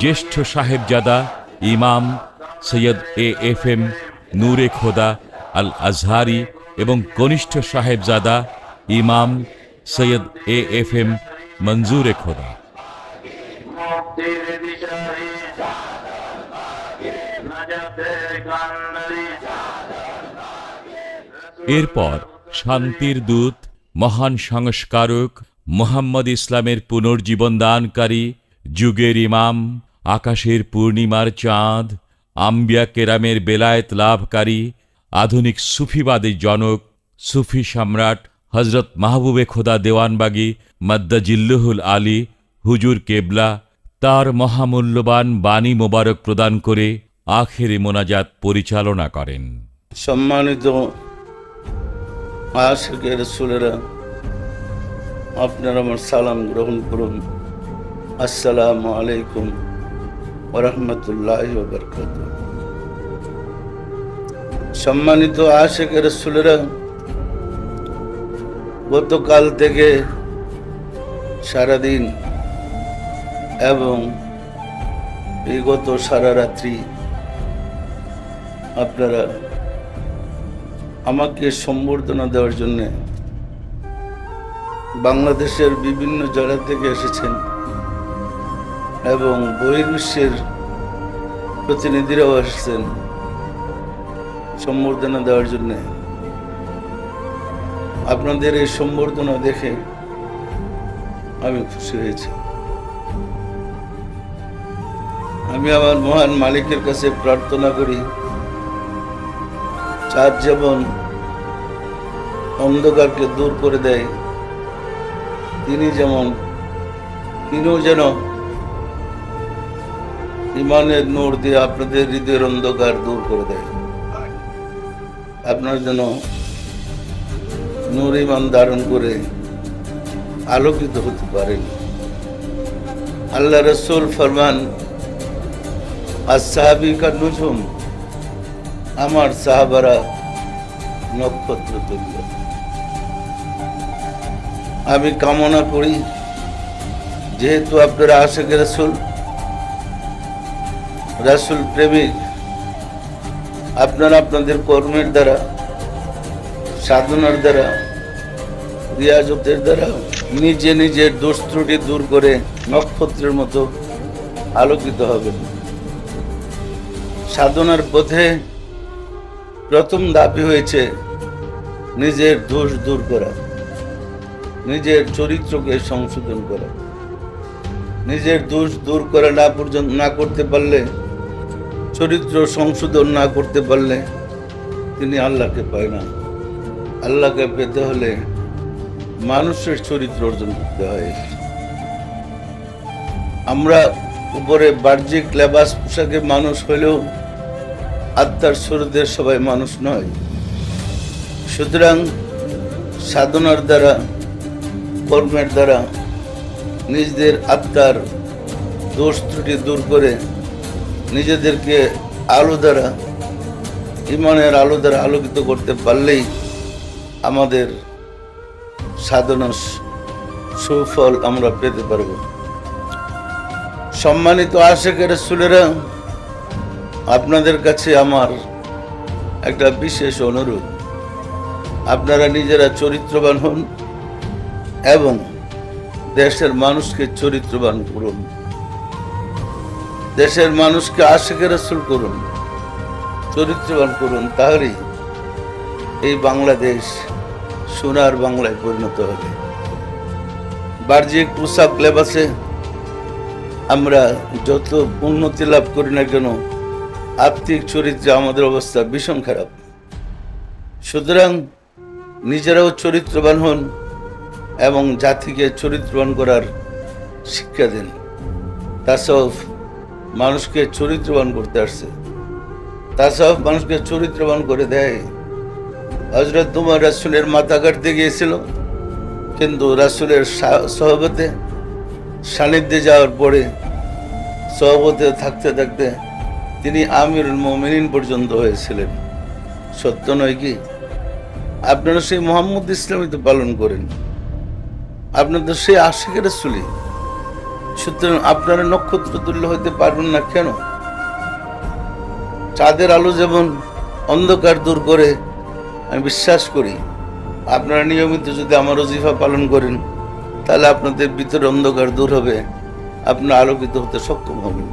জ্যেষ্ঠ সাহেবজাদা ইমাম সৈয়দ AFM নূরে খোদা আল আজহারি এবং কনিষ্ঠ সাহেবজাদা ইমাম সৈয়দ AFM মঞ্জুরে খোদা। এরপর শান্তির দূত, মহান সংস্কারক, মুহাম্মদ ইসলামের পুনর্জীবন দানকারী, যুগের ইমাম, আকাশের পূর্ণিমার চাঁদ, আম্বিয়া কেরামের বেলায়েত লাভকারী, আধুনিক সুফিবাদের জনক, সুফি সম্রাট হযরত মাহবুবে খোদা দেওয়ানবাগী মাদ্দাজিল্লুহুল আলী হুজুর কেবলা তার মহামূল্যবান বাণী মোবারক প্রদান করে আখেরি মোনাজাত পরিচালনা করেন। সম্মানিত আশিকে রাসূলেরা, আপনারা আমার সালাম গ্রহণ করুন। আসসালামু আলাইকুম ওয়া রাহমাতুল্লাহি ওয়া বারাকাতুহু। সম্মানিত আশিকে রাসূলেরা, গতকাল থেকে সারাদিন এবং বিগত সারা রাত্রি আপনারা আমাকে সম্বর্ধনা দেওয়ার জন্য বাংলাদেশের বিভিন্ন জায়গা থেকে এসেছেন এবং বহির্বিশ্বের প্রতিনিধিরাও এসেছেন সম্বর্ধনা দেওয়ার জন্য। আপনাদের এই সম্বর্ধনা দেখে আমি খুশি হয়েছি। আমি আমার মহান মালিকের কাছে প্রার্থনা করি, চাঁদ যেমন অন্ধকারকে দূর করে দেয়, তিনিও যেন ইমানের নূর দিয়ে আপনাদের হৃদয়ের অন্ধকার দূর করে দেয়। আপনার যেন নূর ইমান ধারণ করে আলোকিত হতে পারেন। আল্লাহ রাসূল ফরমান, আসহাবী কা নুজুম, আমার সাহাবারা নক্ষত্র তুল্য। আমি কামনা করি, যেহেতু আপনারা আশিকে রাসূল প্রেমিক, আপনারা আপনাদের কর্মের দ্বারা, সাধনার দ্বারা, রিয়াজতের দ্বারা নিজের দোষ ত্রুটি দূর করে নক্ষত্রের মতো আলোকিত হবেন। সাধনার পথে প্রথম ধাপই হয়েছে নিজের দোষ দূর করা, নিজের চরিত্রকে সংশোধন করা। নিজের দোষ দূর করা না করতে পারলে, চরিত্র সংশোধন না করতে পারলে তিনি আল্লাহকে পায় না। আল্লাহকে পেতে হলে মানুষের চরিত্র অর্জন করতে হয়। আমরা উপরে বাহ্যিক লেবাস পোশাকে মানুষ হলেও আত্মার স্বরূপের সবাই মানুষ নয়। সুতরাং সাধনার দ্বারা, কর্মের দ্বারা নিজেদের আত্মার দোষ ত্রুটি দূর করে নিজেদেরকে আলো দ্বারা, ইমানের আলো দ্বারা আলোকিত করতে পারলেই আমাদের সাধনার সুফল আমরা পেতে পারব। সম্মানিত আশিকে রাসূলেরা, আপনাদের কাছে আমার একটা বিশেষ অনুরোধ, আপনারা নিজেরা চরিত্রবান হন এবং দেশের মানুষকে চরিত্রবান করুন। দেশের মানুষকে আশিকে রাসূল করুন, চরিত্রবান করুন। তাহলেই এই বাংলাদেশ সোনার বাংলায় পরিণত হবে। বাহ্যিক পোশাক লেবাসে আমরা যত উন্নতি লাভ করি না কেন, আত্মিক চরিত্রে আমাদের অবস্থা ভীষণ খারাপ। সুতরাং নিজেরাও চরিত্রবান হন এবং জাতিকে চরিত্রবান করার শিক্ষা দেন। তাসওয়ুফ মানুষকে চরিত্রবান করতে আসছে, তাসওয়ুফ মানুষকে চরিত্রবান করে দেয়। হযরত উমর রাসূলের মাথা কাটতে গিয়েছিল, কিন্তু রাসূলের সহবতে সান্নিধ্যে যাওয়ার পরে সহবতে থাকতে থাকতে তিনি আমিরুল মুমিনিন পর্যন্ত হয়েছিলেন। সত্য নয় কি? আপনারা সেই মুহাম্মদ ইসলামই তো পালন করেন, আপনাদের সেই আশিকে রাসূলই। সুতরাং আপনারা নক্ষত্র তুল্য হইতে পারবেন না কেন? চাঁদের আলো যেমন অন্ধকার দূর করে আমি বিশ্বাস করি, আপনারা নিয়মিত যদি আমার ওজিফা পালন করেন তাহলে আপনাদের ভিতরে অন্ধকার দূর হবে, আপনারা আলোকিত হতে সক্ষম হবেন।